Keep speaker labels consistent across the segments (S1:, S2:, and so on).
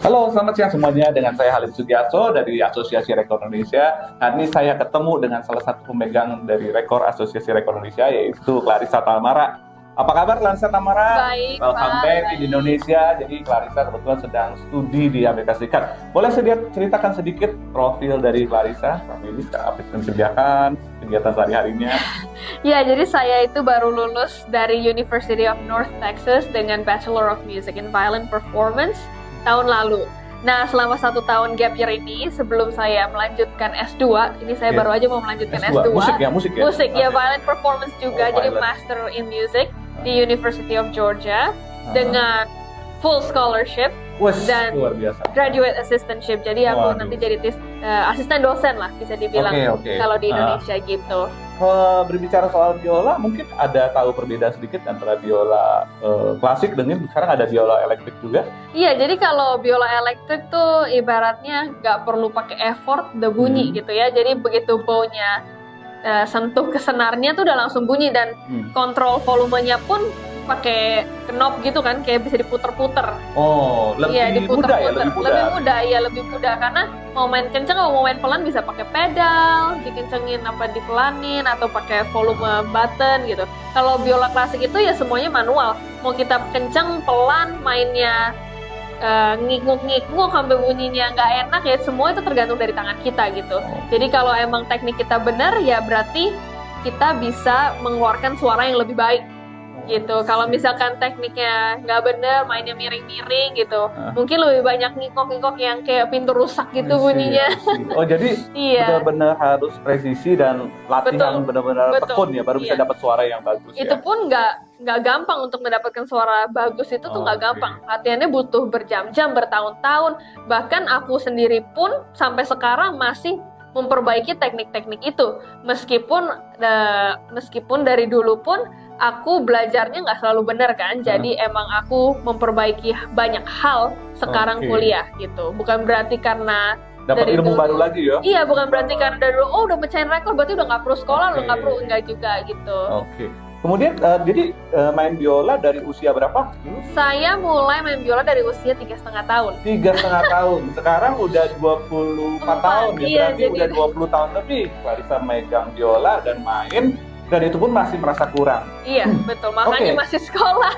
S1: Halo, selamat siang semuanya. Dengan saya Halim Sugiarto dari Asosiasi Rekor Indonesia. Hari ini saya ketemu dengan salah satu pemegang dari rekor Asosiasi Rekor Indonesia, yaitu Clarissa Tamara. Apa kabar, Clarissa Tamara?
S2: Baik,
S1: Welcome
S2: Pak.
S1: back di Indonesia. Jadi Clarissa kebetulan sedang studi di Amerika Serikat. Boleh ceritakan sedikit profil dari Clarissa? Ini apa yang dikerjakan, kegiatan sehari-harinya?
S2: Ya, jadi saya itu baru lulus dari University of North Texas dengan Bachelor of Music in Violin Performance tahun lalu. Nah, selama 1 tahun gap year ini, sebelum saya melanjutkan S2, ini saya baru aja mau melanjutkan S2.
S1: Musik ya?
S2: Musik, ya, Violin Performance juga, jadi
S1: violin.
S2: Master in Music di University of Georgia dengan full scholarship dan
S1: luar biasa.
S2: graduate assistantship. Jadi aku
S1: Waduh.
S2: nanti jadi asisten dosen lah, bisa dibilang
S1: Oke.
S2: kalau di Indonesia gitu.
S1: Kalau berbicara soal biola, mungkin ada tahu perbedaan sedikit antara biola klasik dengan sekarang ada biola elektrik juga.
S2: Iya, jadi kalau biola elektrik tuh ibaratnya nggak perlu pakai effort, udah bunyi gitu ya. Jadi begitu bownya sentuh ke senarnya tuh udah langsung bunyi dan kontrol volumenya pun pakai knob gitu kan, kayak bisa diputer-puter.
S1: Oh,
S2: Iya,
S1: lebih mudah ya,
S2: lebih mudah karena mau main kenceng atau mau main pelan bisa pakai pedal, dikencengin apa dipelanin atau pakai volume button gitu. Kalau biola klasik itu ya semuanya manual. Mau kita kenceng, pelan, mainnya ngikuk-ngikuk sampai bunyinya nggak enak ya, semua itu tergantung dari tangan kita gitu. Jadi kalau emang teknik kita benar ya berarti kita bisa mengeluarkan suara yang lebih baik gitu. Kalau misalkan tekniknya nggak bener, mainnya miring-miring gitu, mungkin lebih banyak ngikok-ngikok yang kayak pintu rusak gitu bunyinya.
S1: Oh, jadi
S2: Iya,
S1: benar-benar harus presisi dan latihan benar-benar tekun ya, baru bisa dapat suara yang bagus
S2: itu
S1: ya.
S2: pun nggak gampang untuk mendapatkan suara bagus itu tuh nggak gampang. Latihannya butuh berjam-jam, bertahun-tahun. Bahkan aku sendiri pun sampai sekarang masih memperbaiki teknik-teknik itu. Meskipun dari dulu pun aku belajarnya nggak selalu benar kan, jadi emang aku memperbaiki banyak hal sekarang kuliah gitu. Bukan berarti karena
S1: Dapat
S2: dari
S1: ilmu
S2: dulu,
S1: baru lagi ya.
S2: Iya, bukan berarti karena dari dulu udah mecahin rekor berarti udah nggak perlu sekolah, lo nggak perlu, enggak juga gitu.
S1: Oke. Kemudian jadi main biola dari usia berapa?
S2: Saya mulai main biola dari usia 3,5 tahun.
S1: 3,5 tahun. Sekarang udah 24 tahun ya,
S2: iya,
S1: berarti
S2: jadi
S1: udah 20 tahun lebih Clarissa megang biola dan main, dan itu pun masih merasa kurang.
S2: Iya, betul. Makanya masih sekolah.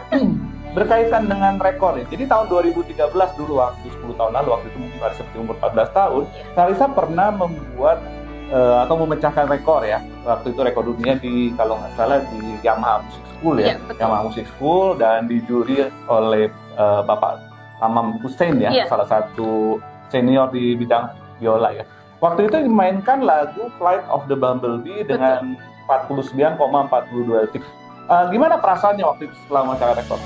S1: Berkaitan dengan rekor ya. Jadi tahun 2013 dulu, waktu 10 tahun lalu, waktu itu mungkin Clarissa umur 14 tahun, Clarissa pernah membuat atau memecahkan rekor ya. Waktu itu rekor dunia kalau nggak salah di Yamaha Music School ya. Yamaha Music School, dan dijuri oleh Bapak Tamam Hussein ya, salah satu senior di bidang biola ya. Waktu itu dimainkan lagu Flight of the Bumblebee dengan 49,42 detik. Gimana perasaannya waktu itu setelah memecahkan rekor?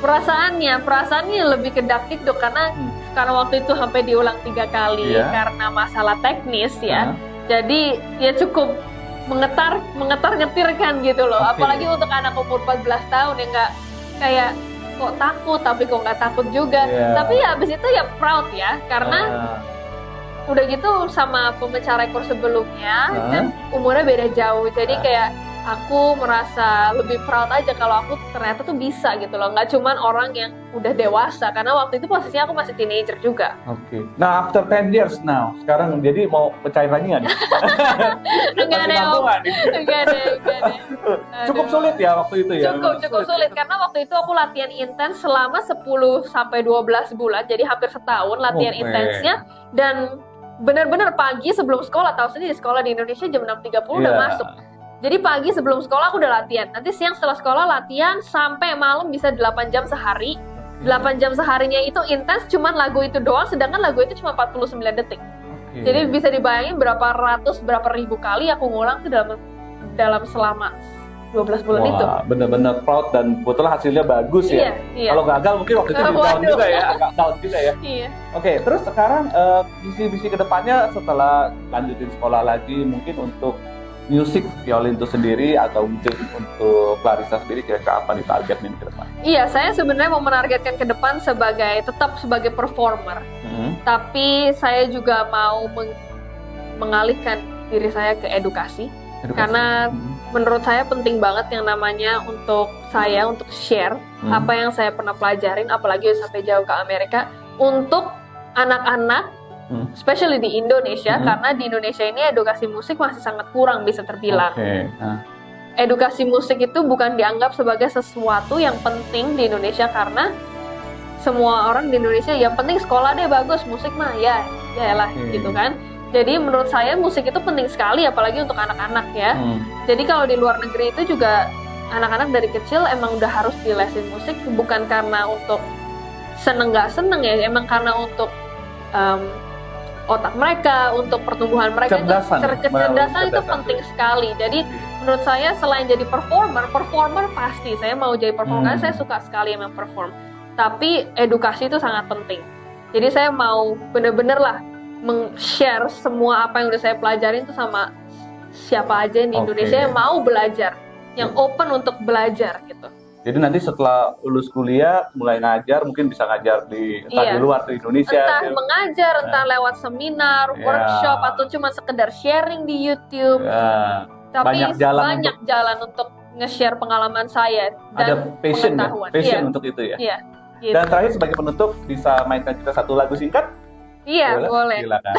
S2: Perasaannya lebih ke dakdikduk karena waktu itu sampai diulang 3 kali karena masalah teknis ya. Jadi ya cukup mengetar-ngetir kan gitu loh. Apalagi untuk anak umur 14 tahun yang nggak kayak kok takut tapi kok nggak takut juga. Tapi ya abis itu ya proud ya karena udah gitu sama pemecah rekor sebelumnya kan umurnya beda jauh. Jadi kayak aku merasa lebih proud aja kalau aku ternyata tuh bisa gitu loh. Nggak cuman orang yang udah dewasa, karena waktu itu posisinya aku masih teenager juga.
S1: Oke. Nah, after 10 years now, sekarang jadi mau pecahin lagi nggak nih?
S2: Enggak deh.
S1: Cukup sulit ya waktu itu ya?
S2: Cukup sulit karena waktu itu aku latihan intens selama 10 sampai 12 bulan, jadi hampir setahun latihan intensnya. Dan benar-benar pagi sebelum sekolah, tahu sendiri sekolah di Indonesia jam 6.30 udah masuk. Jadi pagi sebelum sekolah aku udah latihan. Nanti siang setelah sekolah latihan sampai malam bisa 8 jam sehari. 8 jam seharinya itu intens, cuman lagu itu doang, sedangkan lagu itu cuma 49 detik. Jadi bisa dibayangin berapa ribu kali aku ngulang tuh dalam selama 12 bulan itu.
S1: Wah, bener-bener proud dan kebetulan hasilnya bagus ya.
S2: Iya.
S1: Kalau gagal mungkin waktu itu down juga ya, agak down juga ya.
S2: Iya.
S1: Oke, terus sekarang visi-visi kedepannya setelah lanjutin sekolah lagi, mungkin untuk musik violin itu sendiri atau mungkin untuk Clarissa sendiri kira-kira apa ditargetnya ke depan?
S2: Iya, saya sebenarnya mau menargetkan ke depan tetap sebagai performer. Tapi saya juga mau mengalihkan diri saya ke edukasi. Karena menurut saya penting banget yang namanya untuk share apa yang saya pernah pelajarin, apalagi sampai jauh ke Amerika, untuk anak-anak, especially di Indonesia,
S1: Hmm.
S2: karena di Indonesia ini edukasi musik masih sangat kurang bisa terbilang.
S1: Oke.
S2: Edukasi musik itu bukan dianggap sebagai sesuatu yang penting di Indonesia karena semua orang di Indonesia yang penting sekolah deh bagus, musik mah ya lah gitu kan. Jadi menurut saya musik itu penting sekali apalagi untuk anak-anak ya. Jadi kalau di luar negeri itu juga anak-anak dari kecil emang udah harus dilesin musik, bukan karena untuk seneng nggak seneng ya, emang karena untuk otak mereka, untuk pertumbuhan mereka, kecerdasan itu penting sekali. Jadi menurut saya selain jadi performer pasti saya mau jadi performer karena saya suka sekali emang perform. Tapi edukasi itu sangat penting. Jadi saya mau bener-bener lah meng-share semua apa yang udah saya pelajarin itu sama siapa aja di Indonesia yang mau belajar, yang open untuk belajar gitu.
S1: Jadi nanti setelah lulus kuliah mulai ngajar, mungkin bisa ngajar di di luar di Indonesia.
S2: Entah mengajar, entah lewat seminar, workshop, atau cuma sekedar sharing di YouTube. Tapi banyak jalan untuk nge-share pengalaman saya dan
S1: passion
S2: pengetahuan.
S1: Untuk itu ya.
S2: Iya. Gitu.
S1: Dan terakhir sebagai penutup bisa mainkan kita satu lagu singkat?
S2: Iya, boleh.
S1: Silakan.